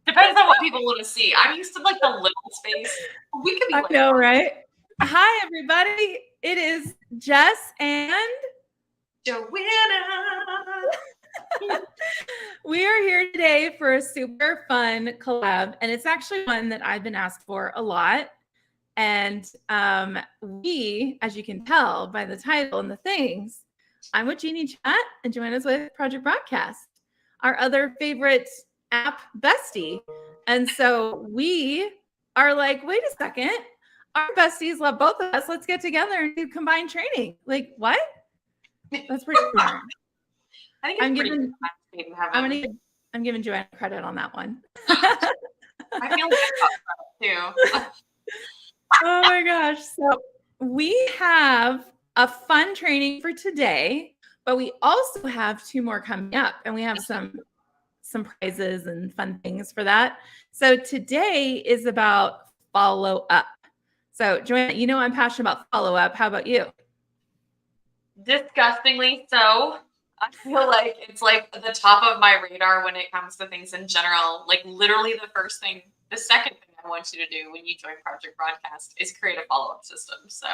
Depends on what people want to see. I'm used to like the little space. We could be I like, know, right? Hi, everybody. It is Jess and Joanna. we are here today for a super fun collab. And it's actually one that I've been asked for a lot. And we, as you can tell by the title and the things, I'm with Geniuschat and Joanna's with Project Broadcast, our other favorite app bestie. And so we are like, wait a second, our besties love both of us. Let's get together and do combined training. Like, what? That's pretty smart. I think it's I'm giving Joanna credit on that one. I feel good about that too. Oh my gosh. So we have a fun training for today, but we also have 2 more coming up, and we have some prizes and fun things for that. So today is about follow up. So Joanna, you know I'm passionate about follow up. How about you? Disgustingly so. I feel like it's like the top of my radar when it comes to things in general. Like literally the second thing I want you to do when you join Project Broadcast is create a follow-up system. So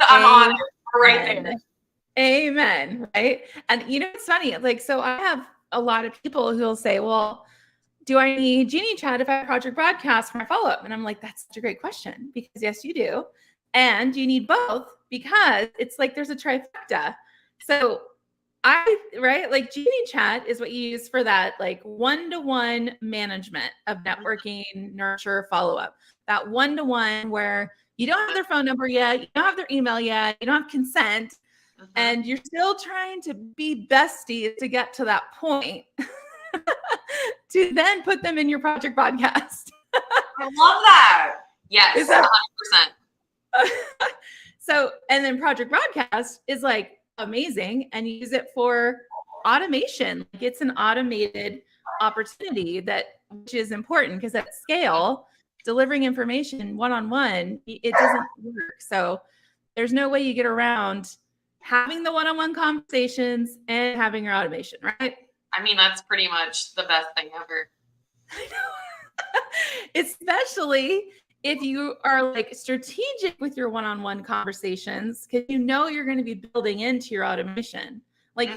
I'm on it right there. Amen. Right. And you know, it's funny. Like, so I have a lot of people who will say, well, do I need Geniuschat if I have Project Broadcast for my follow-up? And I'm like, that's such a great question, because yes, you do. And you need both, because it's like there's a trifecta. So like Geniuschat is what you use for that, like one-to-one management of networking, nurture, follow-up. That one-to-one where you don't have their phone number yet, you don't have their email yet, you don't have consent, and you're still trying to be besties to get to that point to then put them in your Project Broadcast. I love that. Yes, 100%. So, and then Project Broadcast is like amazing, and you use it for automation. Like, it's an automated opportunity which is important, because at scale, delivering information one-on-one, it doesn't work. So there's no way you get around having the one-on-one conversations and having your automation, right? I mean, that's pretty much the best thing ever. I know. Especially if you are like strategic with your one-on-one conversations, because you know you're going to be building into your automation. Like,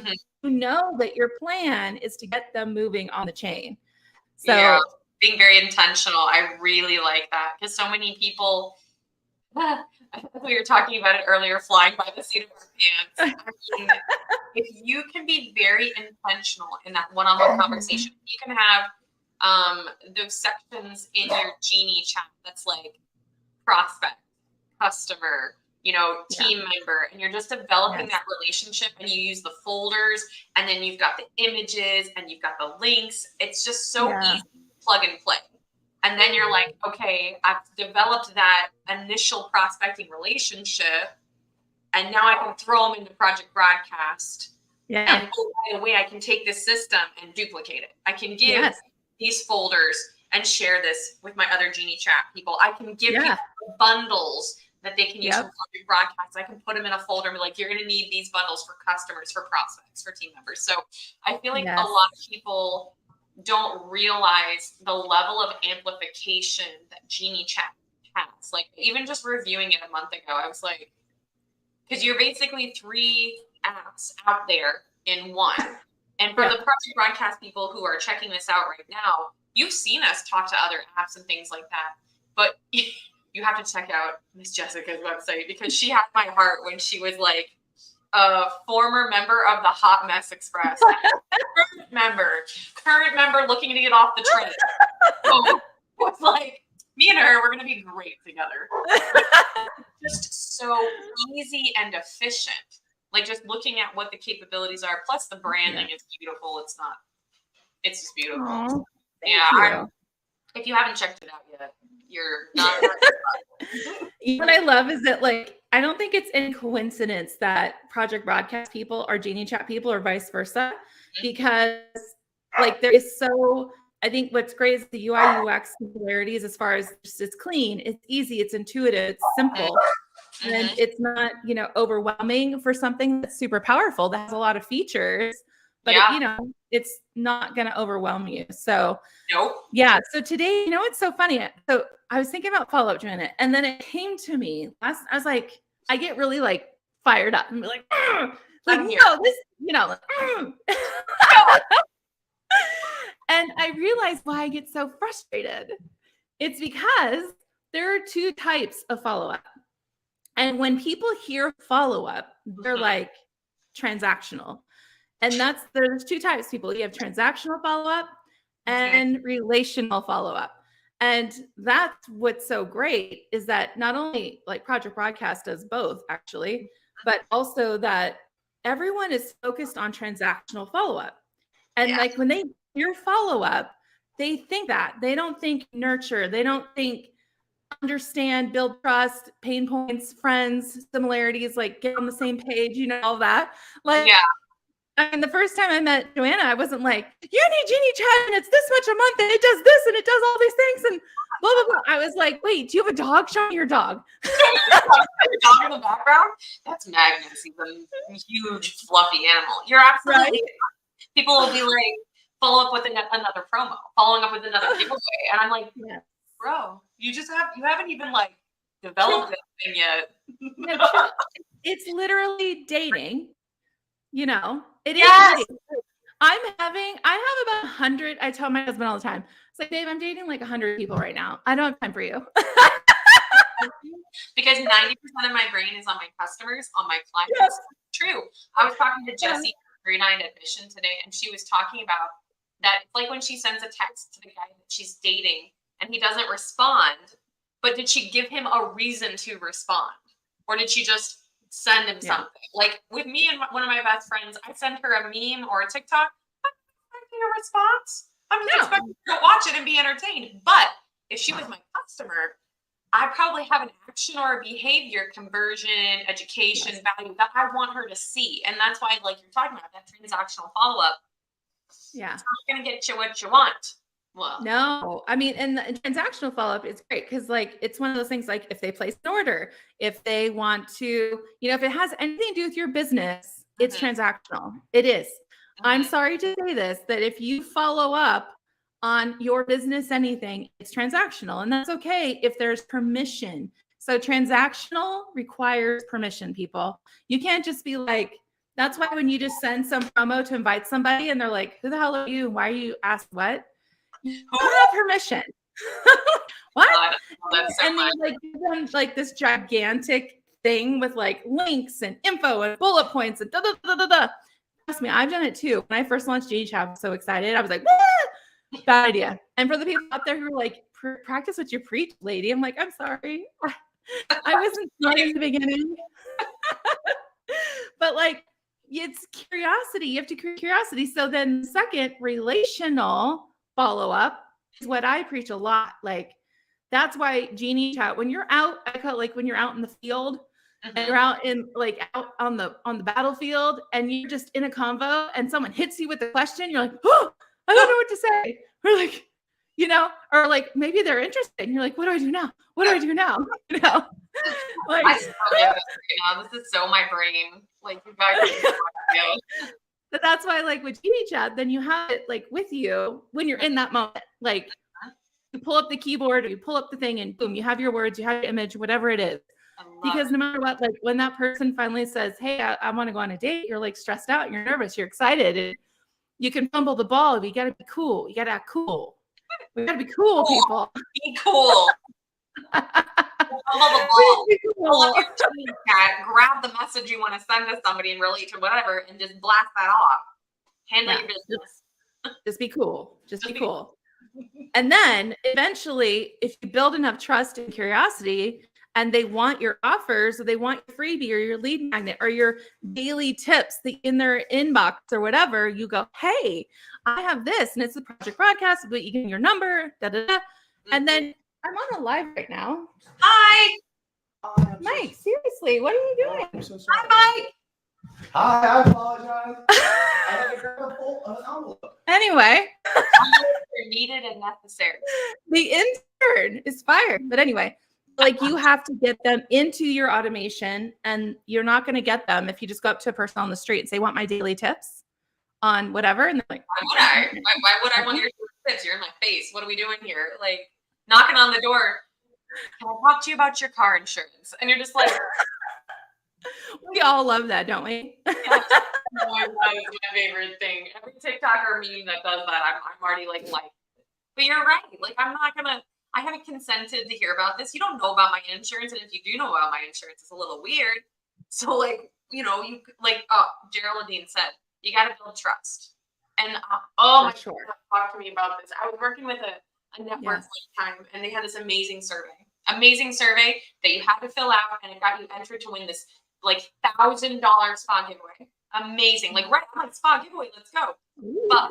you know that your plan is to get them moving on the chain. So yeah, being very intentional. I really like that, because so many people, we were talking about it earlier, flying by the seat of our pants. I mean, if you can be very intentional in that one-on-one conversation, you can have those sections in your Geniuschat that's like prospect, customer, team member, and you're just developing that relationship, and you use the folders, and then you've got the images and you've got the links. It's just so easy to plug and play. And then you're like, okay, I've developed that initial prospecting relationship, and now I can throw them into Project Broadcast. Yeah. And by the way, I can take this system and duplicate it. I can give these folders and share this with my other Geniuschat people. I can give people bundles that they can use for Project Broadcast. I can put them in a folder and be like, you're going to need these bundles for customers, for prospects, for team members. So I feel like a lot of people don't realize the level of amplification that Geniuschat has. Like, even just reviewing it a month ago, I was like, because you're basically 3 apps out there in one. And for the Project Broadcast people who are checking this out right now, you've seen us talk to other apps and things like that. But you have to check out Miss Jessica's website, because she had my heart when she was like a former member of the Hot Mess Express. current member looking to get off the train. So it's like, me and her, we're going to be great together. Just so easy and efficient. Like, just looking at what the capabilities are, plus the branding is beautiful. It's just beautiful. Aww, if you haven't checked it out yet, you're not. What I love is that, like, I don't think it's any coincidence that Project Broadcast people are Geniuschat people, or vice versa, because like there is I think what's great is the UI UX similarities, as far as just it's clean, it's easy, it's intuitive, it's simple. And it's not, overwhelming for something that's super powerful, that has a lot of features, but it's not going to overwhelm you. So nope. Yeah. So today, it's so funny. So I was thinking about follow-up doing it. And then it came to me I was like, I get really like fired up and be like, no, this, like, and I realized why I get so frustrated. It's because there are two types of follow-up. And when people hear follow-up, they're like transactional. And there's two types of people. You have transactional follow-up and relational follow-up. And that's what's so great is that not only like Project Broadcast does both actually, but also that everyone is focused on transactional follow-up. And like when they hear follow-up, they think that. They don't think nurture. They don't think understand, build trust, pain points, friends, similarities, like get on the same page, all that. Like, I mean, the first time I met Joanna, I wasn't like, you need Geniuschat and it's this much a month and it does this and it does all these things and blah, blah, blah. I was like, wait, do you have a dog? Show me your dog. Your dog in the background? That's Magnus. He's a huge, fluffy animal. You're absolutely right. People will be like, follow up with another promo, following up with another giveaway. And I'm like, bro, you haven't even like developed this thing yet. It's literally dating. It is dating. I have about 100. I tell my husband all the time. It's like, babe, I'm dating like 100 people right now. I don't have time for you. Because 90% of my brain is on my customers, on my clients. Yes. True. I was talking to Jessie from 39 Admission today, and she was talking about that. It's like when she sends a text to the guy that she's dating and he doesn't respond, but did she give him a reason to respond? Or did she just send him something? Like with me and one of my best friends, I send her a meme or a TikTok. I'm not expecting a response. I'm just expecting her to watch it and be entertained. But if she was my customer, I probably have an action or a behavior, conversion, education, value that I want her to see. And that's why, like you're talking about, that transactional follow-up. Yeah. It's not going to get you what you want. Well, no, I mean, and the transactional follow-up is great because like it's one of those things like if they place an order, if they want to, if it has anything to do with your business, it's transactional. It is. I'm sorry to say this, that if you follow up on your business anything, it's transactional, and that's okay if there's permission. So transactional requires permission, people. You can't just be like, that's why when you just send some promo to invite somebody and they're like, who the hell are you? Why are you asked what? You don't have permission. What? And then like give them like this gigantic thing with like links and info and bullet points and da da da da da. Trust me, I've done it too. When I first launched Geniuschat, I was so excited. I was like, wah! Bad idea. And for the people out there who are like, practice what you preach, lady. I'm like, I'm sorry. I wasn't smart in the beginning. But like, it's curiosity. You have to create curiosity. So then second, relational follow-up is what I preach a lot. Like, that's why Geniuschat, when you're out, I call it like when you're out in the field and you're out on the battlefield and you're just in a convo and someone hits you with a question, you're like, oh, I don't know what to say. Or like, or like maybe they're interested and you're like, what do I do now? What do I do now? Like, I still get this right now. This is so my brain. Like, you guys but that's why, like with Geniuschat, then you have it like with you when you're in that moment. Like, you pull up the keyboard or you pull up the thing and boom, you have your words, you have your image, whatever it is. Because no matter what, like when that person finally says, hey, I want to go on a date, you're like stressed out, you're nervous, you're excited, and you can fumble the ball, but you got to be cool. You got to act cool. We got to be cool, people. Be cool. Fumble the ball. Pull up your chat, grab the message you want to send to somebody and relate to whatever, and just blast that off. Handle your business. Just be cool. Just be cool. And then eventually, if you build enough trust and curiosity, and they want your offers, or they want your freebie or your lead magnet or your daily tips in their inbox or whatever, you go, hey, I have this, and it's the Project Broadcast, but you get your number, da da da. And then I'm on a live right now. Hi. Mike, seriously, what are you doing? Hi, Mike. Hi, I apologize. I had to grab an envelope. Anyway. You're needed and necessary. The intern is fired. But anyway, like you have to get them into your automation, and you're not going to get them if you just go up to a person on the street and say, want my daily tips on whatever. And they're like, why would I want your tips? You're in my face. What are we doing here? Like knocking on the door. Can I talk to you about your car insurance? And you're just like, we all love that, don't we? That is my favorite thing. Every TikTok or meme that does that, I'm already like. But you're right. Like I haven't consented to hear about this. You don't know about my insurance, and if you do know about my insurance, it's a little weird. So like, you Geraldine said, you got to build trust. And God, talk to me about this. I was working with a network one time, and they had this amazing survey that you had to fill out, and it got you entered to win this like $1,000 spa giveaway. Amazing. Like, right, I'm like, spa giveaway, let's go. Ooh. But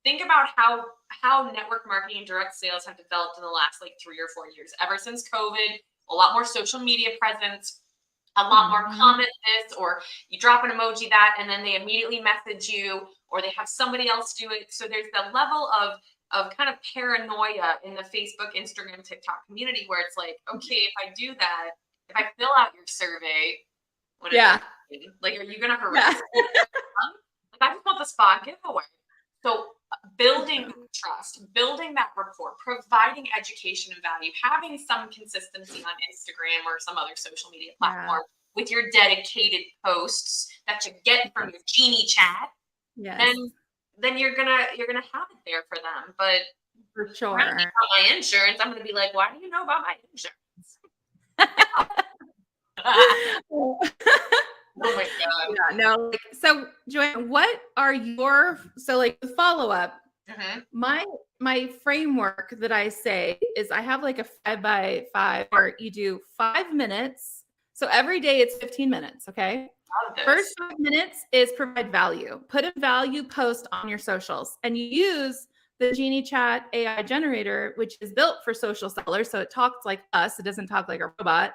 think about how network marketing and direct sales have developed in the last like 3 or 4 years. Ever since COVID, a lot more social media presence, a lot more comment this, or you drop an emoji that, and then they immediately message you, or they have somebody else do it. So there's the level of kind of paranoia in the Facebook, Instagram, TikTok community where it's like, okay, if I do that, if I fill out your survey, what like, are you going to harass me? Like, I just want the spa giveaway. So building that trust, building that rapport, providing education and value, having some consistency on Instagram or some other social media platform with your dedicated posts that you get from your Geniuschat, then you're gonna have it there for them. But for sure, about my insurance, I'm gonna be like, why do you know about my insurance? Oh my God. Yeah, no. So Joanne, what are your the follow-up? My framework that I say is I have like a 5 by 5 where you do 5 minutes. So every day it's 15 minutes. Okay. First 5 minutes is provide value. Put a value post on your socials, and you use the Geniuschat AI generator, which is built for social sellers. So it talks like us. It doesn't talk like a robot.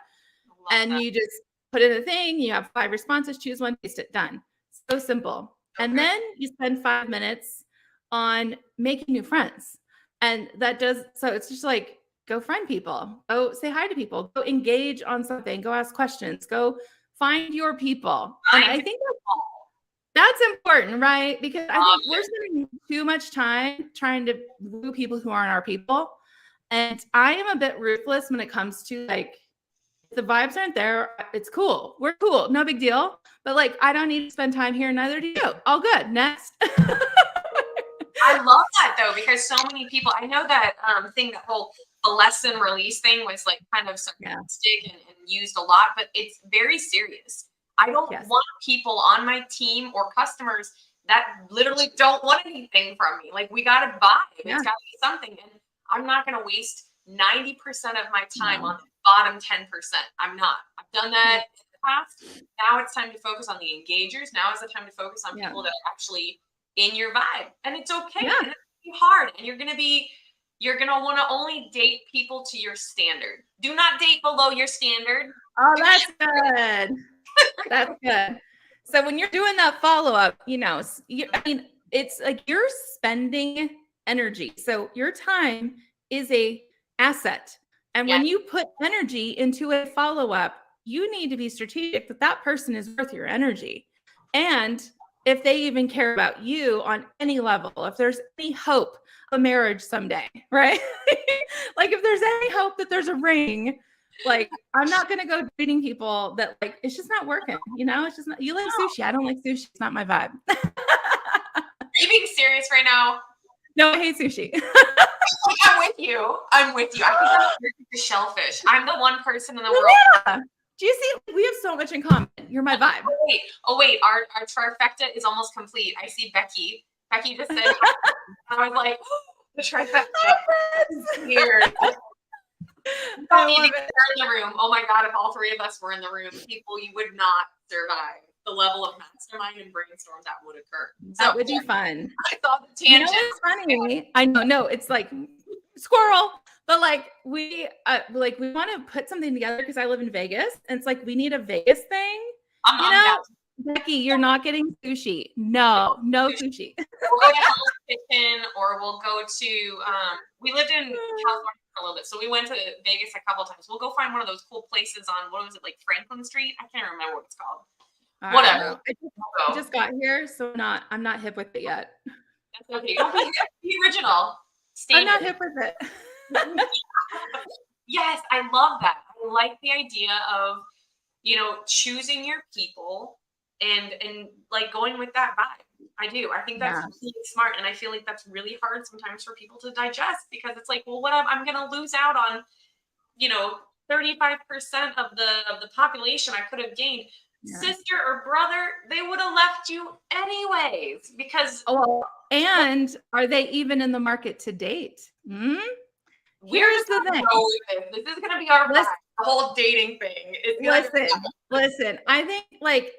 And you just put in a thing. You have 5 responses. Choose one. Paste it. Done. So simple. Okay. And then you spend 5 minutes on making new friends. And that does, so it's just like, go friend people, go say hi to people, go engage on something, go ask questions, go find your people. And I think that's important, right? Because I think we're spending too much time trying to woo people who aren't our people. And I am a bit ruthless when it comes to like, if the vibes aren't there, it's cool. We're cool. No big deal. But like, I don't need to spend time here. Neither do you. All good. Next. I love that though, because so many people, I know that that whole lesson release thing was like kind of sarcastic and used a lot, but it's very serious. I don't want people on my team or customers that literally don't want anything from me. Like, we got to vibe. It's got to be something. And I'm not going to waste 90% of my time on the bottom 10%. I'm not. I've done that in the past. Now it's time to focus on the engagers. Now is the time to focus on people that are actually in your vibe. And it's okay. And it's gonna be hard. And you're going to want to only date people to your standard. Do not date below your standard. Oh, that's good. That's good. So when you're doing that follow-up, it's like you're spending energy. So your time is a asset. And when you put energy into a follow-up, you need to be strategic that person is worth your energy. And if they even care about you on any level, if there's any hope of a marriage someday, right? Like if there's any hope that there's a ring, like I'm not going to go dating people that like, it's just not working. It's just not, you like sushi. I don't like sushi. It's not my vibe. Are you being serious right now? No, I hate sushi. I'm with you. I think I'm allergic to shellfish. I'm the one person in the world. Yeah. Do you see? We have so much in common. You're my vibe. Oh wait. Our trifecta is almost complete. I see Becky. Becky just said, I was like, the trifecta is here. Don't need to get in the room. Oh my God, if all 3 of us were in the room, people, you would not survive the level of mastermind and brainstorm that would occur. So that would be fun. I saw the tangent. It's funny. I know. No, it's like squirrel. But like we want to put something together because I live in Vegas, and it's like we need a Vegas thing. Becky, you're not getting sushi. No sushi. We'll go to Hell's Kitchen, or we'll go to. We lived in California for a little bit, so we went to Vegas a couple times. We'll go find one of those cool places on what was it, like Franklin Street? I can't remember what it's called. Whatever. I just got here, so I'm not hip with it yet. That's okay. Don't be original. I'm not hip with it. Yes, I love that. I like the idea of, choosing your people and like going with that vibe. I do. I think that's really smart, and I feel like that's really hard sometimes for people to digest, because it's like, well, what I'm going to lose out on, 35% of the population I could have gained. Yeah. Sister or brother, they would have left you anyways, because and are they even in the market to date? Here's the thing. This is going to be our whole dating thing. Listen, I think,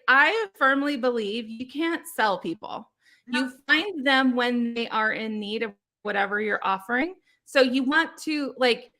I firmly believe you can't sell people. No. You find them when they are in need of whatever you're offering. So you want to like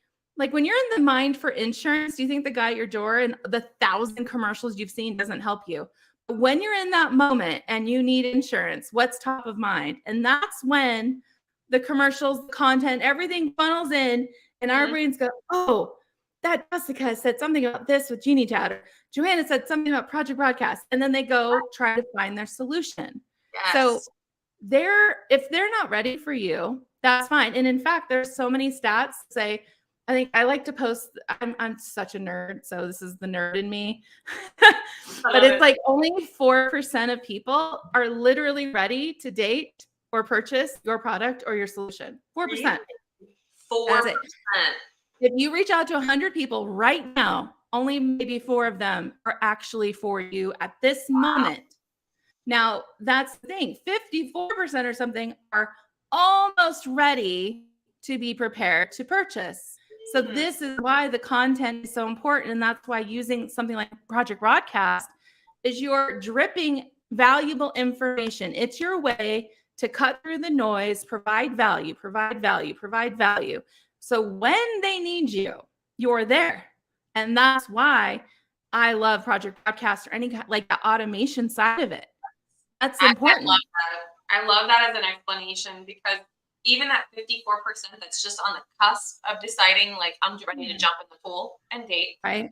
when you're in the mind for insurance, do you think the guy at your door and the 1,000 commercials you've seen doesn't help you? But when you're in that moment and you need insurance, what's top of mind? And that's when the commercials, the content, everything funnels in, and our brains go, oh, that Jessica said something about this with Geniuschat, or Joanna said something about Project Broadcast. And then they go try to find their solution. Yes. So if they're not ready for you, that's fine. And in fact, there's so many stats say, I think I like to post, I'm such a nerd, so this is the nerd in me. But it's like only 4% of people are literally ready to date or purchase your product or your solution. 4%. 4%. If you reach out to 100 people right now, only maybe 4 of them are actually for you at this moment. Now, that's the thing. 54% or something are almost ready to be prepared to purchase. So this is why the content is so important. And that's why using something like Project Broadcast is you're dripping valuable information. It's your way to cut through the noise, provide value. So when they need you, you're there. And that's why I love Project Broadcast, or any like the automation side of it. That's important. I love that as an explanation, because even that 54% that's just on the cusp of deciding, like, I'm ready to jump in the pool and date. Right.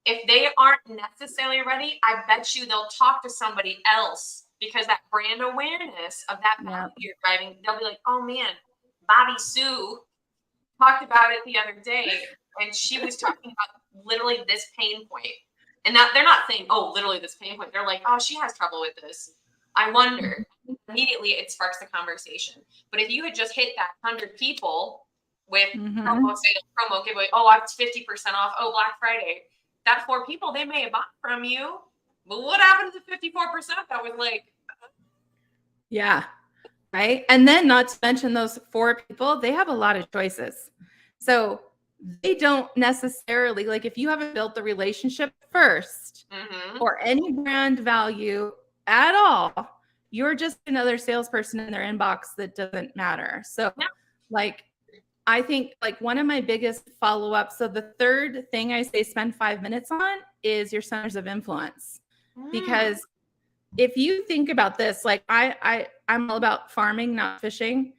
If they aren't necessarily ready, I bet you they'll talk to somebody else, because that brand awareness of that value you're driving, they'll be like, oh man, Bobby Sue talked about it the other day, and she was talking about literally this pain point. And that they're not saying, oh, literally this pain point. They're like, oh, she has trouble with this. I wonder. Immediately it sparks the conversation. But if you had just hit that 100 people with promo giveaway, oh, it's 50% off, oh, Black Friday, that 4 people, they may have bought from you. But what happened to the 54% that was like? Yeah. Right. And then not to mention those 4 people, they have a lot of choices. So they don't necessarily, like, if you haven't built the relationship first or any brand value at all, you're just another salesperson in their inbox that doesn't matter. So like, I think like one of my biggest follow-ups. So the third thing I say spend 5 minutes on is your centers of influence. Because if you think about this, like I'm all about farming, not fishing.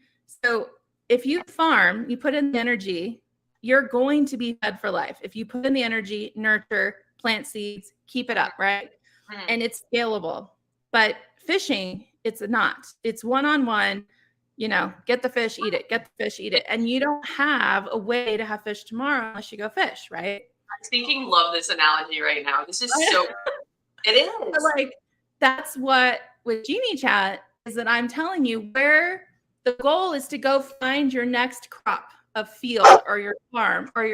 So if you farm, you put in the energy, you're going to be fed for life. If you put in the energy, nurture, plant seeds, keep it up, right? And it's scalable. But fishing, it's not. It's one-on-one, get the fish, eat it, get the fish, eat it. And you don't have a way to have fish tomorrow unless you go fish, right? I'm thinking, love this analogy right now. This is so, it is. But like, that's what with Geniuschat is, that I'm telling you where the goal is to go find your next crop of field or your farm or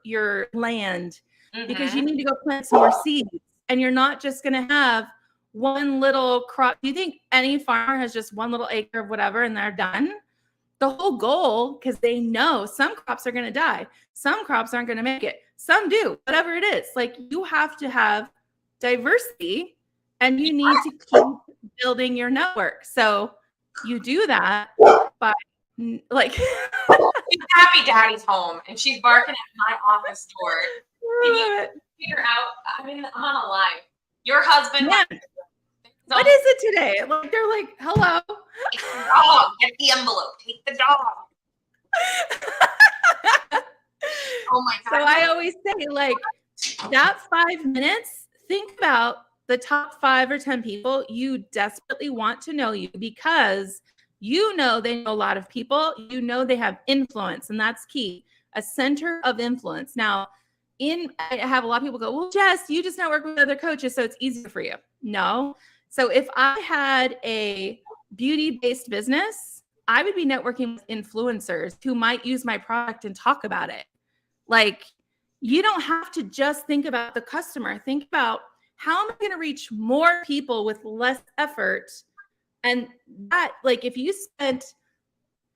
your land, because you need to go plant some more seeds, and you're not just going to have one little crop. Do you think any farmer has just one little acre of whatever and they're done? The whole goal, because they know some crops are going to die, some crops aren't going to make it, some do, whatever it is. Like, you have to have diversity, and you need to keep building your network. So you do that by like Happy Daddy's home and she's barking at my office door. Can you figure out? I mean, I'm on a live. Your husband. What is it today? Like, they're like, hello. Take the dog. Get the envelope. Take the dog. Oh my God. So I always say, like, that 5 minutes, think about the top 5 or 10 people you desperately want to know you, because you know they know a lot of people. You know they have influence, and that's key. A center of influence. Now, I have a lot of people go, well, Jess, you just network with other coaches, so it's easier for you. No. So if I had a beauty-based business, I would be networking with influencers who might use my product and talk about it. Like, you don't have to just think about the customer. Think about, how am I going to reach more people with less effort? And that, like, if you spent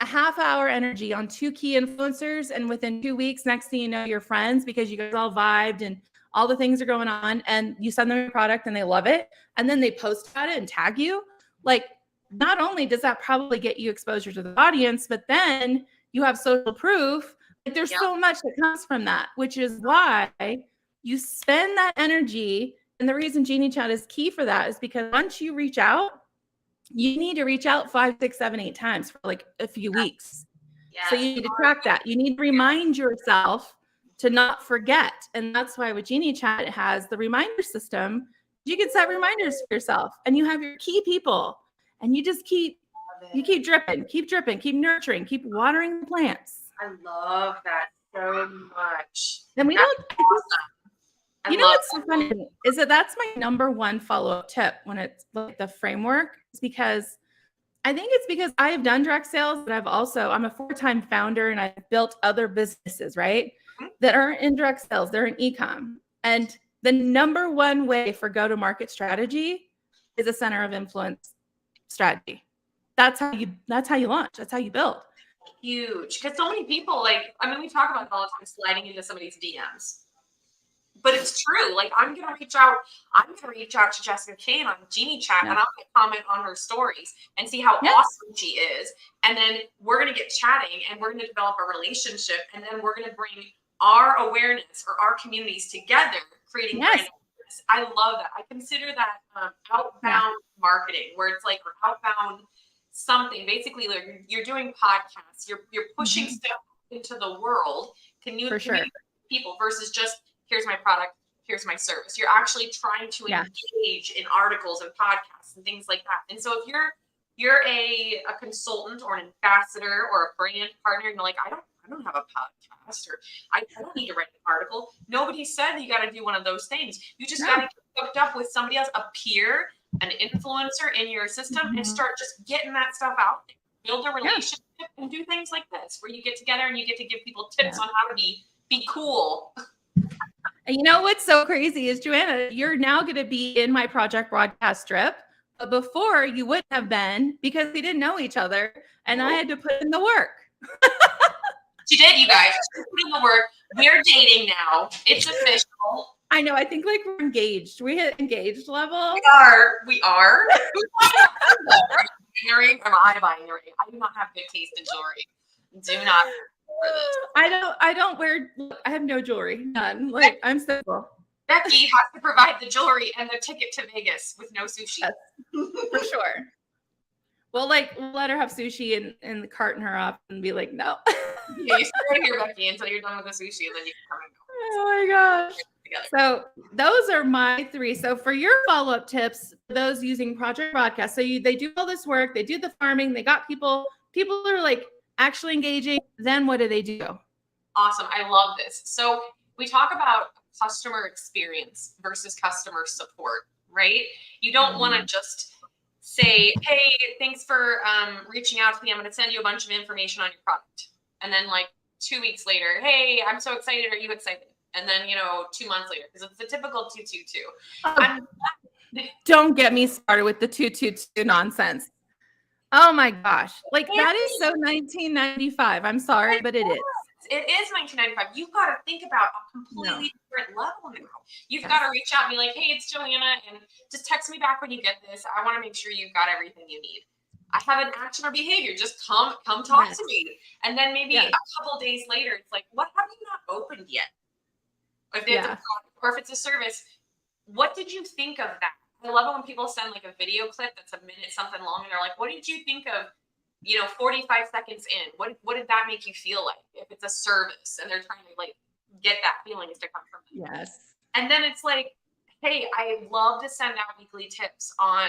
a half-hour energy on 2 key influencers, and within 2 weeks, next thing you know, you're friends because you guys all vibed and all the things are going on, and you send them a product and they love it, and then they post about it and tag you. Like, not only does that probably get you exposure to the audience, but then you have social proof. Like, there's so much that comes from that, which is why you spend that energy. And the reason Geniuschat is key for that is because once you reach out, you need to reach out 5, 6, 7, 8 times for like a few weeks. Yes. So you need to track that. You need to remind yourself to not forget. And that's why with Geniuschat, it has the reminder system. You can set reminders for yourself, and you have your key people, and you just keep dripping, keep nurturing, keep watering the plants. I love that so much. And we don't, awesome. You know what's so funny is that's my number one follow-up tip when it's like the framework, is because I think it's because I have done direct sales, but I'm a 4-time founder, and I've built other businesses, right? That are in direct sales, they're in e-com. And the number one way for go-to-market strategy is a center of influence strategy. That's how you launch. That's how you build. Huge. Because so many people, we talk about it all the time, sliding into somebody's DMs. But it's true. Like, I'm gonna reach out to Jessica Kane on Geniuschat, and I'm gonna comment on her stories and see how awesome she is. And then we're gonna get chatting, and we're gonna develop a relationship, and then we're gonna bring our awareness or our communities together, creating brand awareness. I love that. I consider that outbound marketing, where it's like outbound something. Basically, like, you're doing podcasts, you're pushing stuff into the world, community people, versus just, here's my product, here's my service. You're actually trying to engage in articles and podcasts and things like that. And so if you're a consultant or an ambassador or a brand partner, and you're like, I don't have a podcast, or I don't need to write an article. Nobody said you got to do one of those things. You just got to get hooked up with somebody else, a peer, an influencer in your system, and start just getting that stuff out there. Build a relationship and do things like this, where you get together and you get to give people tips on how to be cool. And you know what's so crazy is, Joanna, you're now going to be in my project broadcast strip. But before, you wouldn't have been, because we didn't know each other, and I had to put in the work. She did, you guys. She put in the work. We're dating now. It's official. I know. I think like we're engaged. We hit engaged level. We are. Earring? Am I buying a ring? I do not have good taste in jewelry. Do not. I don't wear. I have no jewelry. None. Like, I'm simple. Becky has to provide the jewelry and the ticket to Vegas with no sushi. Yes, for sure. We'll let her have sushi and carton her up and be like, no. Yeah, you stay right here, Becky, until you're done with the sushi, and then you can come and go. Oh my gosh. So those are my 3. So for your follow-up tips, those using Project Broadcast, so they do all this work, they do the farming, they got people are like actually engaging. Then what do they do? Awesome. I love this. So we talk about customer experience versus customer support, right? You don't want to just say, hey, thanks for reaching out to me. I'm going to send you a bunch of information on your product. And then 2 weeks later, hey, I'm so excited. Are you excited? And then, 2 months later, because it's the typical 222. Don't get me started with the 222 nonsense. Oh my gosh. That is so 1995. I'm sorry, but it is. It is 1995. You've got to think about a completely different level now. You've got to reach out and be like, hey, it's Joanna, and just text me back when you get this. I want to make sure you've got everything you need. I have an action or behavior. Just come talk to me. And then maybe a couple days later, it's like, what have you not opened yet? If it's a product, or if it's a service, what did you think of that? I love it when people send a video clip that's a minute something long, and they're like, what did you think of 45 seconds in? What did that make you feel like? If it's a service and they're trying to get that feeling to come from them. Yes. And then it's like, hey, I love to send out weekly tips on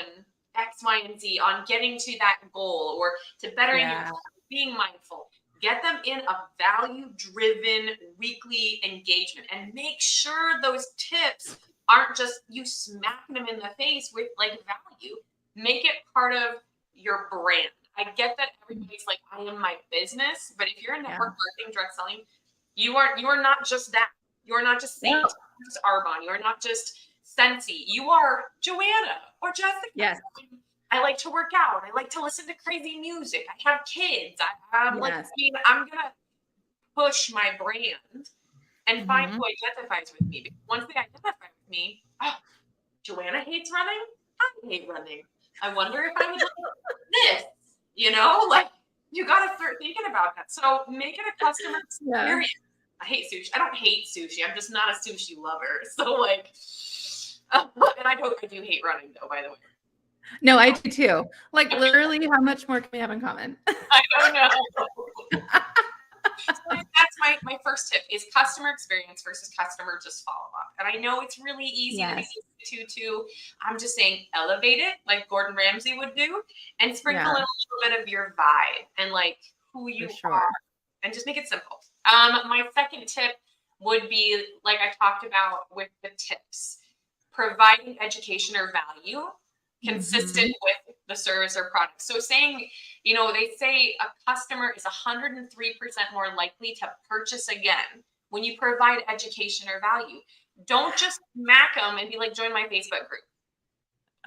X, Y, and Z, on getting to that goal or to bettering your being mindful. Get them in a value-driven weekly engagement and make sure those tips aren't just you smacking them in the face with like value. Make it part of your brand. I get that everybody's like, I am my business, but if you're in network marketing, direct selling, you are not just that. You are not just Saint, you are just Arbonne, you are not just Sensi. You are Joanna or Jessica. Yes. I like to work out. I like to listen to crazy music. I have kids. I'm like, I'm gonna push my brand and find who identifies with me. Because once they identify with me, Joanna hates running. I hate running. I wonder if I would like this. You know, like you got to start thinking about that. So make it a customer experience. I hate sushi. I don't hate sushi. I'm just not a sushi lover. So like, and I do hate running though, by the way. No, I do too. Like literally, how much more can we have in common? I don't know. So that's my first tip is customer experience versus customer just follow up. And I know it's really easy to I'm just saying elevate it like Gordon Ramsay would do and sprinkle in a little bit of your vibe and like who you are and just make it simple. My second tip would be like I talked about with the tips, providing education or value consistent with the service or product. So saying, you know, they say a customer is 103% more likely to purchase again when you provide education or value. Don't just smack them and be like, join my Facebook group.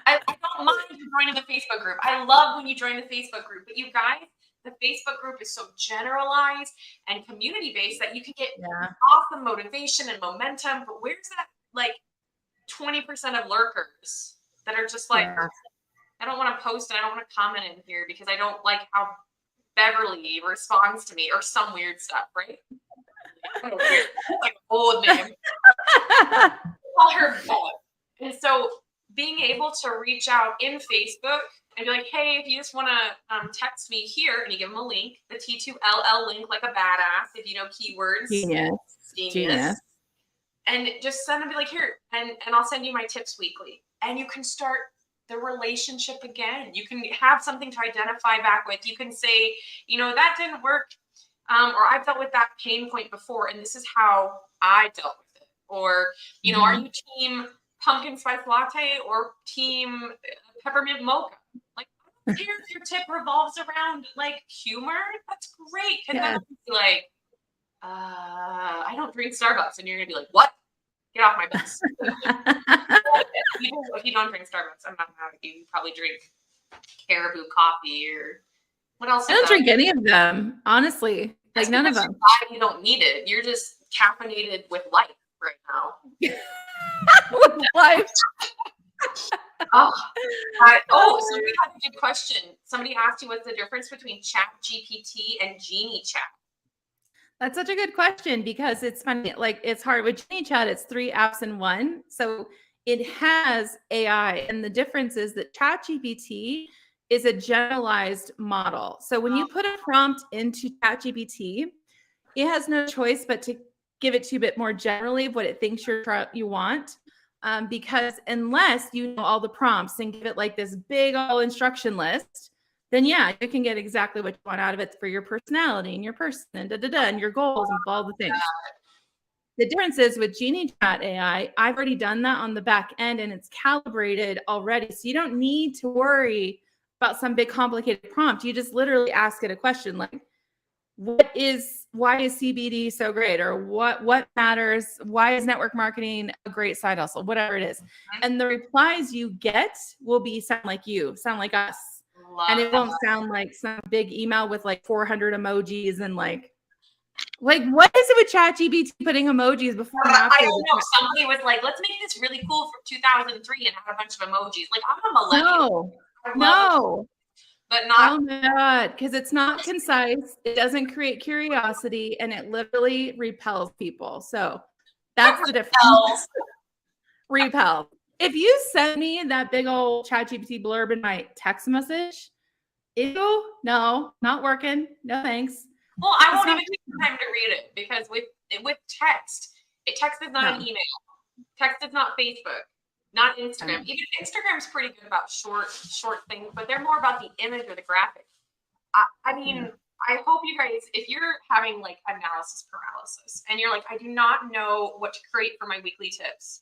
I don't mind you joining the Facebook group. I love when you join the Facebook group, but you guys, the Facebook group is so generalized and community-based that you can get awesome motivation and momentum, but where's that like 20% of lurkers that are just like, I don't want to post and I don't want to comment in here because I don't like how Beverly responds to me or some weird stuff, right? Like an old name. Call her Bev. And so being able to reach out in Facebook and be like, hey, if you just want to text me here, and you give them a link, the T2LL link like a badass, if you know keywords. Genius. And just send them, be like, here, and I'll send you my tips weekly. And you can start the relationship again. You can have something to identify back with. You can say, you know, that didn't work, or I've dealt with that pain point before, and this is how I dealt with it. Or, you know, are you team pumpkin spice latte or team peppermint mocha? Like, I don't care if your tip revolves around like humor. That's great. Because then I'll be like, I don't drink Starbucks, and you're gonna be like, what? Get off my bus. If you don't drink Starbucks, I'm not mad at you. You probably drink Caribou coffee or what else? I don't drink any of them, honestly. Like none of them. You don't need it. You're just caffeinated with life right now. With life. Somebody had a good question. Somebody asked you what's the difference between Chat GPT and Geniuschat. That's such a good question because it's funny. Like it's hard with Geniuschat. It's 3 apps in one, so it has AI, and the difference is that ChatGPT is a generalized model. So when you put a prompt into ChatGPT, it has no choice but to give it to you a bit more generally of what it thinks you want. Because unless you know all the prompts and give it like this big old instruction list, then you can get exactly what you want out of it for your personality and your person and and your goals and all the things. The difference is with Geniuschat AI, I've already done that on the back end and it's calibrated already. So you don't need to worry about some big complicated prompt. You just literally ask it a question like, why is CBD so great? Or what matters? Why is network marketing a great side hustle? Whatever it is. And the replies you get will sound like you, sound like us. And it won't sound like some big email with like 400 emojis and like what is it with ChatGPT putting emojis before and after? I don't know. Somebody was like, let's make this really cool from 2003 and have a bunch of emojis. Like, I'm a millennial. No. But not. Oh my God. Because it's not concise. It doesn't create curiosity and it literally repels people. So that's the difference. Repel. If you send me that big old ChatGPT blurb in my text message, ew, no, not working. No thanks. Well, I won't even take the time to read it because with text is not an email. Text is not Facebook. not Instagram. Even Instagram's pretty good about short things, but they're more about the image or the graphic. I mean, I hope you guys, if you're having like analysis paralysis and you're like, I do not know what to create for my weekly tips,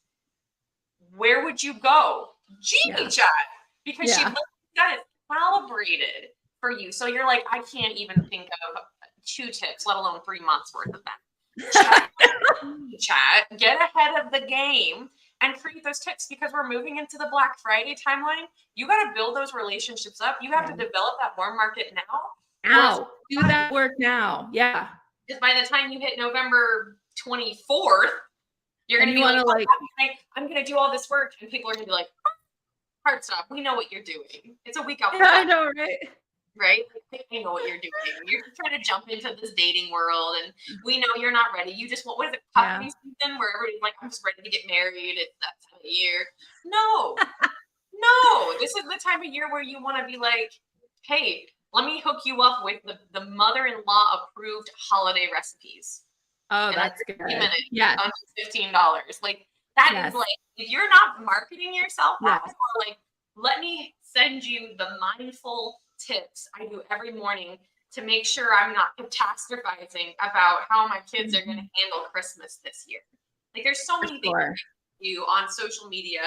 where would you go? Geniuschat, because she got it calibrated for you. So you're like, I can't even think of 2 tips, let alone 3 months worth of them. Chat, get ahead of the game and create those tips, because we're moving into the Black Friday timeline. You got to build those relationships up. You have to develop that warm market now. Do that work now. Yeah. Because by the time you hit November 24th, you're going to be like, I'm going to do all this work. And people are going to be like, hard stop. We know what you're doing. It's a week out. Yeah, I know, right? Right? Like, I know what you're doing. You're trying to jump into this dating world, and we know you're not ready. You just want, what is it, puppy season, where everybody's like, I'm just ready to get married. It's that time of year. No. No. This is the time of year where you want to be like, hey, let me hook you up with the mother-in-law approved holiday recipes. Oh, that's good. Yeah. Under $15. Like, that is like, if you're not marketing yourself, that's more like, let me send you the mindful tips I do every morning to make sure I'm not catastrophizing about how my kids are going to handle Christmas this year. Like, there's so many things you on social media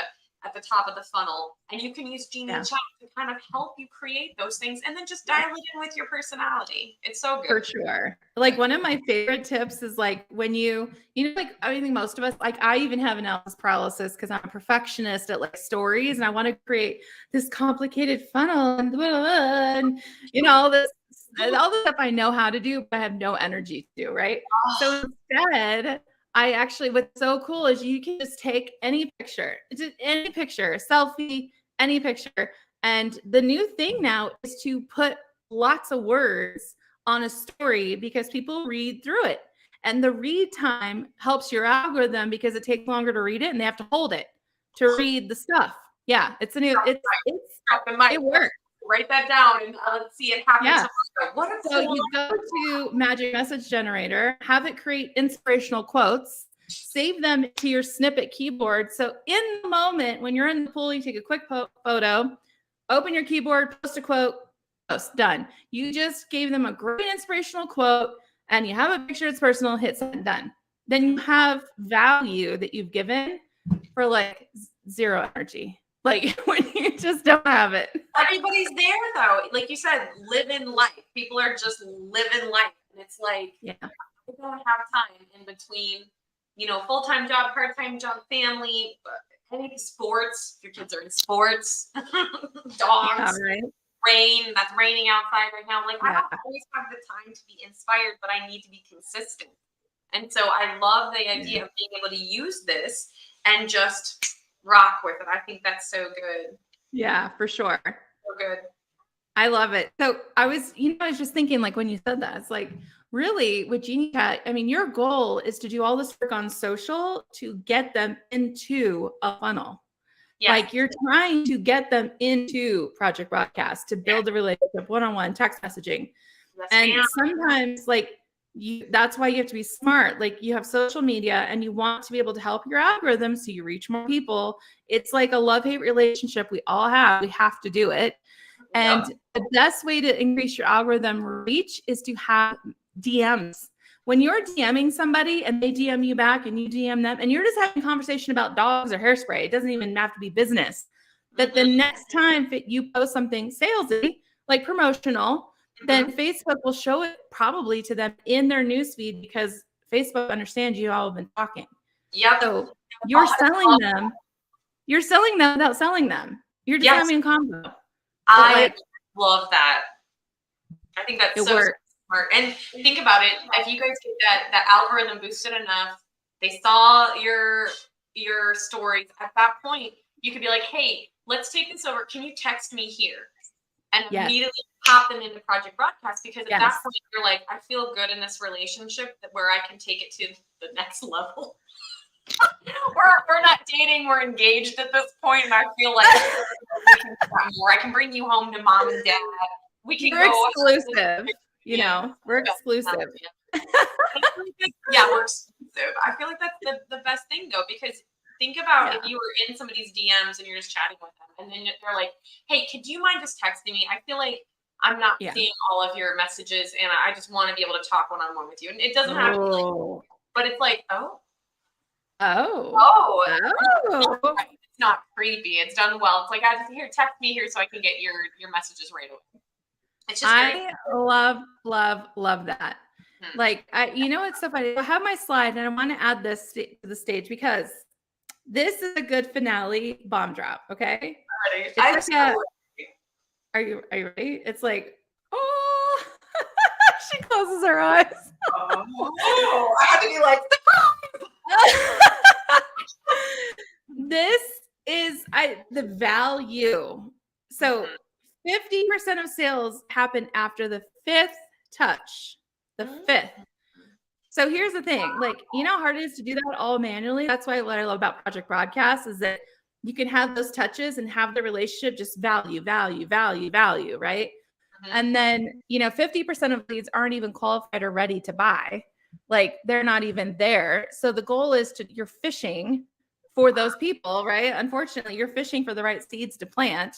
at the top of the funnel, and you can use Geniuschat to kind of help you create those things, and then just dial it in with your personality. It's so good. For sure. Like, one of my favorite tips is like, when you know, like, I think most of us, like, I even have analysis paralysis because I'm a perfectionist at like stories, and I want to create this complicated funnel and blah, blah, blah, and you know, all the stuff I know how to do, but I have no energy to do, right? So instead, I actually, what's so cool is you can just take any picture, selfie, any picture. And the new thing now is to put lots of words on a story, because people read through it. And the read time helps your algorithm, because it takes longer to read it and they have to hold it to read the stuff. Yeah, it's a new, it works. Write that down and let's see it happen. Yeah. So you go to Magic Message Generator, have it create inspirational quotes, save them to your snippet keyboard. So in the moment when you're in the pool, you take a quick photo, open your keyboard, post a quote, post, done. You just gave them a great inspirational quote, and you have a picture that's personal, hit send, done. Then you have value that you've given for like 0 energy. Like, when you just don't have it. Everybody's there though. Like you said, living life. People are just living life. And it's like, I don't have time in between, you know, full-time job, part-time job, family, any sports. If your kids are in sports, dogs, rain, that's raining outside right now. Like, I don't always have the time to be inspired, but I need to be consistent. And so I love the idea of being able to use this and just rock with it. I think that's so good. Yeah, for sure. So good. I love it. So I was just thinking, like, when you said that, it's like, really with Geniuschat, I mean, your goal is to do all this work on social to get them into a funnel. Yes. Like, you're trying to get them into Project Broadcast, to build a relationship, one-on-one text messaging. Yes, and sometimes, like, that's why you have to be smart. Like, you have social media and you want to be able to help your algorithm so you reach more people. It's like a love-hate relationship we all have. We have to do it. And the best way to increase your algorithm reach is to have DMs. When you're DMing somebody and they DM you back and you DM them, and you're just having a conversation about dogs or hairspray, it doesn't even have to be business. But the next time you post something salesy, like promotional, then Facebook will show it probably to them in their newsfeed, because Facebook understands you all have been talking. Yep. So you're selling them. You're selling them without selling them. You're just having a combo. I love that. I think that's so works. Smart. And think about it. If you guys get that algorithm boosted enough, they saw your stories. At that point, you could be like, hey, let's take this over. Can you text me here? And immediately pop them into Project Broadcast, because at that point you're like, I feel good in this relationship where I can take it to the next level. we're not dating, we're engaged at this point, and I feel like we can chat more. I can bring you home to mom and dad. We're exclusive. We're exclusive. We're exclusive. I feel like that's the best thing though, because think about if you were in somebody's DMs and you're just chatting with them, and then they're like, "Hey, could you mind just texting me? I feel like I'm not seeing all of your messages, and I just want to be able to talk one-on-one with you." And it doesn't have to be like, but it's like, it's not creepy. It's done well. It's like, I just here, text me here so I can get your messages right away. It's just I love that. Like, you know what's so funny? I have my slide, and I want to add this to the stage because this is a good finale bomb drop. Okay. Are you ready? It's like, oh, she closes her eyes. Oh, I have to be like, this is the value. So 50% of sales happen after the 5th touch. The 5th. So here's the thing, like, you know how hard it is to do that all manually? That's why what I love about Project Broadcast is that you can have those touches and have the relationship just value, right? And then, 50% of leads aren't even qualified or ready to buy. Like, they're not even there. So the goal is you're fishing for those people, right? Unfortunately, you're fishing for the right seeds to plant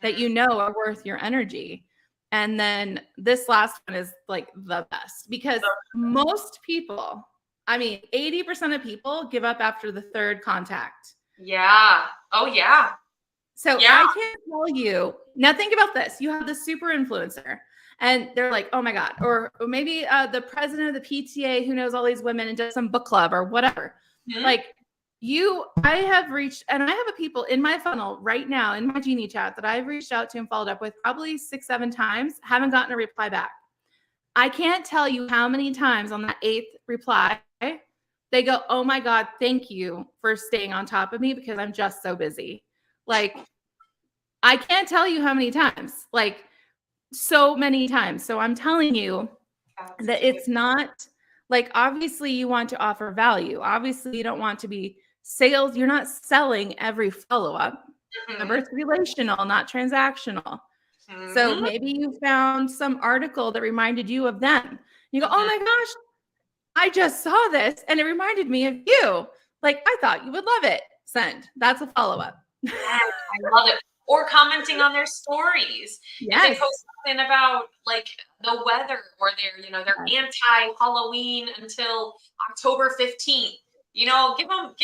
that are worth your energy. And then this last one is like the best because most people, 80% of people give up after the 3rd contact. Yeah. Oh, yeah. So I can't tell you. Now think about this. You have the super influencer and they're like, oh my God. Or maybe the president of the PTA who knows all these women and does some book club or whatever. Like I have reached, and I have people in my funnel right now in my Geniuschat that I've reached out to and followed up with probably 6-7 times, haven't gotten a reply back. I can't tell you how many times on that 8th reply, they go, oh my God, thank you for staying on top of me because I'm just so busy. Like, I can't tell you how many times, like so many times. So I'm telling you that it's not like, obviously you want to offer value. Obviously you don't want to be sales. You're not selling every follow-up. Remember, it's relational, not transactional. So maybe you found some article that reminded you of them. You go, oh my gosh, I just saw this and it reminded me of you. Like, I thought you would love it. Send. That's a follow-up. Yes, I love it. Or commenting on their stories. Yes. If they post something about like the weather or they're anti-Halloween until October 15th. Give them,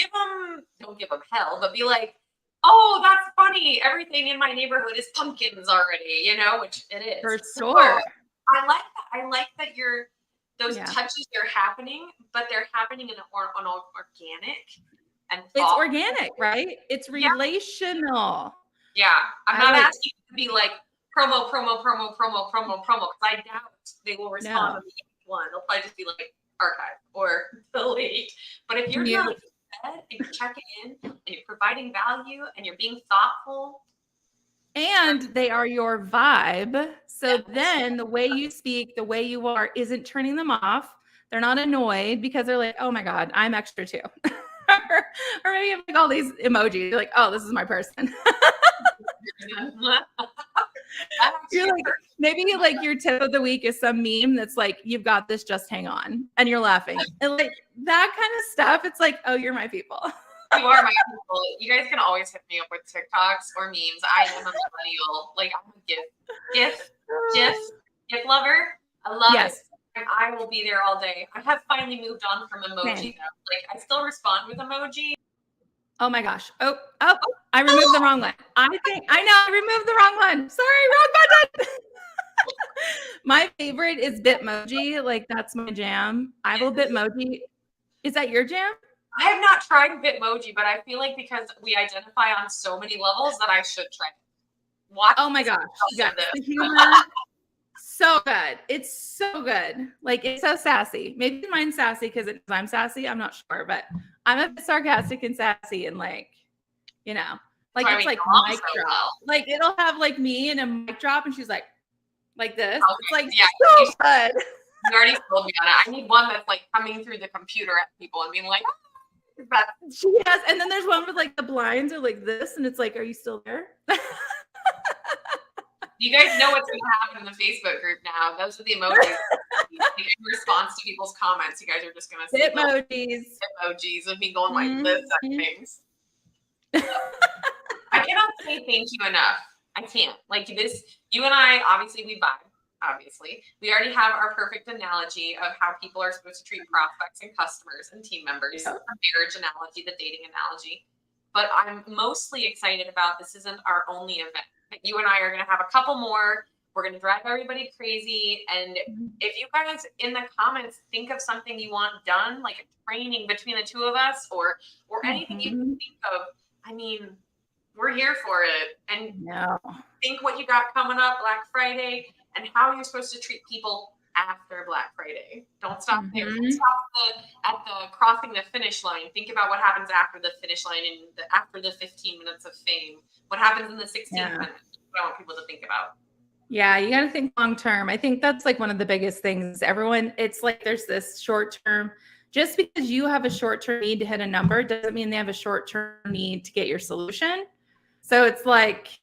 don't give them hell, but be like, oh, that's funny. Everything in my neighborhood is pumpkins already, which it is. For sure. I like that. I like that those touches are happening, but they're happening on organic and thoughtful. It's organic, right? It's relational. Yeah. I'm not asking you to be like promo, because I doubt they will respond to the one. They'll probably just be like archive or delete. But if you're doing it and you're checking in and you're providing value and you're being thoughtful. And they are your vibe. So then the way you speak, the way you are isn't turning them off. They're not annoyed because they're like, oh my God, I'm extra too. or maybe you have like all these emojis. You're like, oh, this is my person. You're like, maybe like your tip of the week is some meme that's like, you've got this, just hang on. And you're laughing. And like that kind of stuff, it's like, oh, you're my people. You are my people. You guys can always hit me up with TikToks or memes. I am a millennial. Like, I'm a GIF lover. I love it. And I will be there all day. I have finally moved on from emoji though. Like, I still respond with emoji. Oh my gosh. Oh, I removed the wrong one. I removed the wrong one. Sorry, wrong button. My favorite is Bitmoji. Like, that's my jam. I will Bitmoji. Is that your jam? I have not tried Bitmoji, but I feel like because we identify on so many levels that I should try it. Oh my gosh. Yeah. The humor, so good. It's so good. Like, it's so sassy. Maybe mine's sassy because I'm sassy. I'm not sure, but I'm a bit sarcastic and sassy and like, like it's like mic drop. Like, it'll have like me and a mic drop and she's like this. Okay. It's like so good. You already told me on it. I need one that's like coming through the computer at people and being like, but she has, and then there's one with like the blinds are like this, and it's like, are you still there? You guys know what's going to happen in the Facebook group now. Those are the emojis. In response to people's comments, you guys are just going to see emojis of me going like this at things. I cannot say thank you enough. I can't. Like this, you and I, obviously we vibe. Obviously, we already have our perfect analogy of how people are supposed to treat prospects and customers and team members, the marriage analogy, the dating analogy. But I'm mostly excited about this isn't our only event. You and I are going to have a couple more. We're going to drive everybody crazy. And if you guys in the comments think of something you want done, like a training between the two of us or anything you can think of, I mean, we're here for it. And think what you got coming up Black Friday and how you're supposed to treat people after Black Friday. Don't stop there. Don't stop at the crossing the finish line. Think about what happens after the finish line and after the 15 minutes of fame. What happens in the 16 minutes? What I want people to think about. Yeah, you got to think long term. I think that's like one of the biggest things. Everyone, it's like there's this short term. Just because you have a short term need to hit a number doesn't mean they have a short term need to get your solution. So it's like,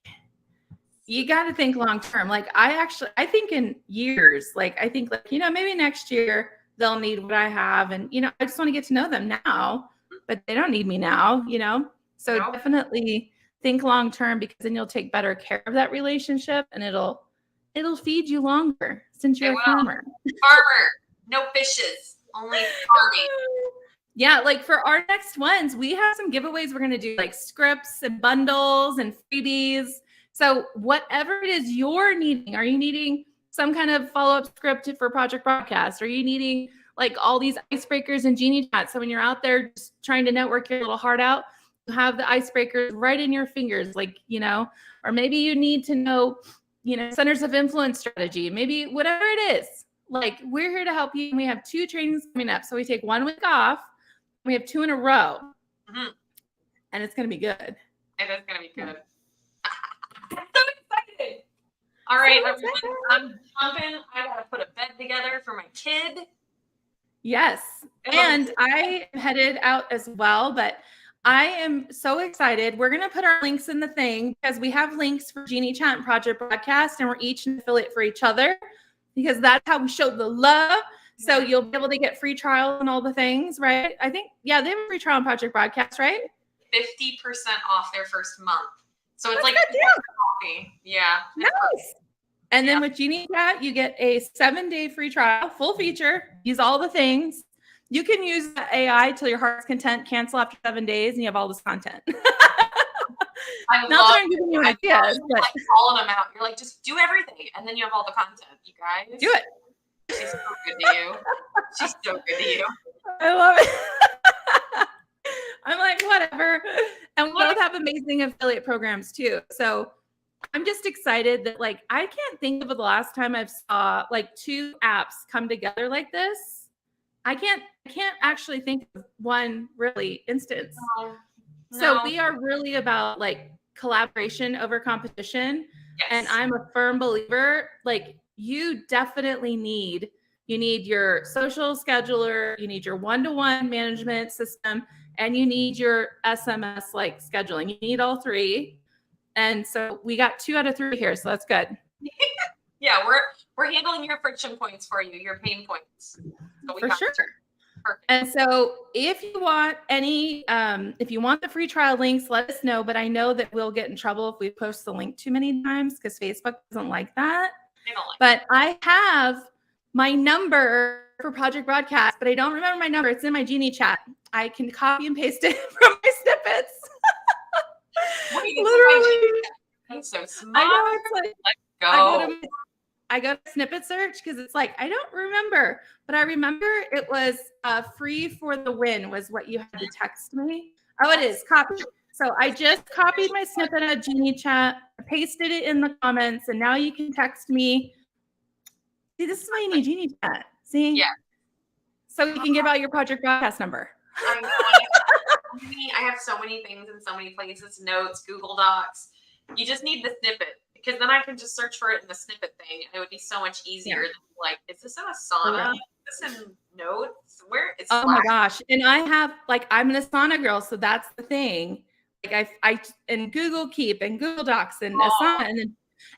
you got to think long term. Like I think in years, like I think like, maybe next year they'll need what I have. And, I just want to get to know them now, but they don't need me now, So definitely think long term, because then you'll take better care of that relationship and it'll feed you longer since you're a farmer. Farmer, no fishes, only farming. Yeah, like for our next ones, we have some giveaways. We're going to do like scripts and bundles and freebies. So whatever it is you're needing, are you needing some kind of follow-up script for Project Broadcast? Are you needing like all these icebreakers and Geniuschat? So when you're out there just trying to network your little heart out, you have the icebreakers right in your fingers, like, or maybe you need to know, centers of influence strategy, maybe whatever it is. Like we're here to help you. And we have 2 trainings coming up. So we take 1 week off. We have 2 in a row. And it's going to be good. It is going to be good. I'm so excited. All right, everyone. I'm jumping. I got to put a bed together for my kid. Yes. And I am headed out as well, but I am so excited. We're going to put our links in the thing because we have links for Geniuschat and Project Broadcast, and we're each an affiliate for each other because that's how we show the love. So you'll be able to get free trial and all the things, right? I think, they have a free trial on Project Broadcast, right? 50% off their first month. So it's like coffee. Yeah. Nice. And then with Geniuschat, you get a 7-day free trial, full feature, use all the things. You can use the AI till your heart's content, cancel after 7 days, and you have all this content. Not that I'm giving you ideas, but like calling them out. You're like, just do everything, and then you have all the content. You guys, do it. She's so good to you. She's so good to you. I love it. I'm like, whatever. And we both have amazing affiliate programs too. So I'm just excited that like I can't think of the last time I've saw like 2 apps come together like this. I can't actually think of one really instance. No. So we are really about like collaboration over competition. Yes. And I'm a firm believer, like you definitely need your social scheduler, you need your one-to-one management system, and you need your SMS like scheduling. You need all 3. And so we got 2 out of 3 here. So that's good. Yeah, we're handling your friction points for you, your pain points. So for sure. Perfect. And so if you want if you want the free trial links, let us know. But I know that we'll get in trouble if we post the link too many times because Facebook doesn't like that. They don't like but I have my number for Project Broadcast, but I don't remember my number. It's in my Geniuschat. I can copy and paste it from my snippets. Literally. That's so smart. I know, it's like, let's go. I go to snippet search because it's like, I don't remember, but I remember it was free for the win was what you had to text me. Oh, it is copy. So I just copied my snippet of Geniuschat, pasted it in the comments, and now you can text me. See, this is why you need Geniuschat. See? Yeah. So you can give out your Project Broadcast number. I know. I have so many things in so many places, notes, Google Docs. You just need the snippet. Because then I can just search for it in the snippet thing, and it would be so much easier than like, is this in Asana? Is this in Notes? Where is Slack? Oh my gosh. And I have I'm an Asana girl, so that's the thing. Like I and Google Keep and Google Docs and Asana,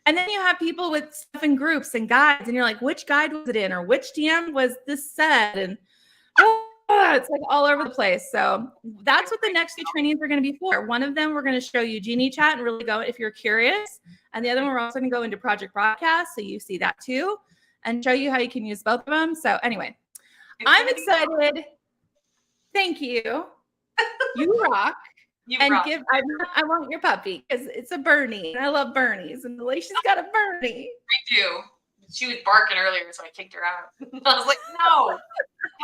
and then you have people with stuff in groups and guides, and you're like, which guide was it in, or which DM was this said? And it's like all over the place. So that's what the next 2 trainings are going to be for. One of them, we're going to show you Geniuschat and really go if you're curious. And the other one, we're also going to go into Project Broadcast. So you see that too and show you how you can use both of them. So anyway, I'm excited. Thank you. You rock. I want your puppy because it's a Bernie. And I love Bernies. And Alicia's got a Bernie. I do. She was barking earlier, so I kicked her out. I was like, no.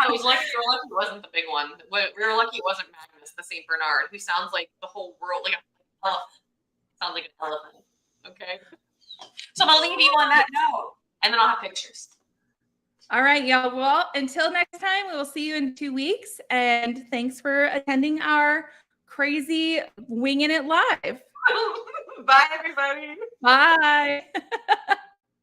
I was lucky. We were lucky it wasn't the big one. We were lucky it wasn't Magnus, the St. Bernard, who sounds like the whole world, like an elephant. Sounds like an elephant. Okay. So I'm going to leave you on that note, and then I'll have pictures. All right, y'all. Well, until next time, we will see you in 2 weeks. And thanks for attending our crazy Winging It Live. Bye, everybody. Bye.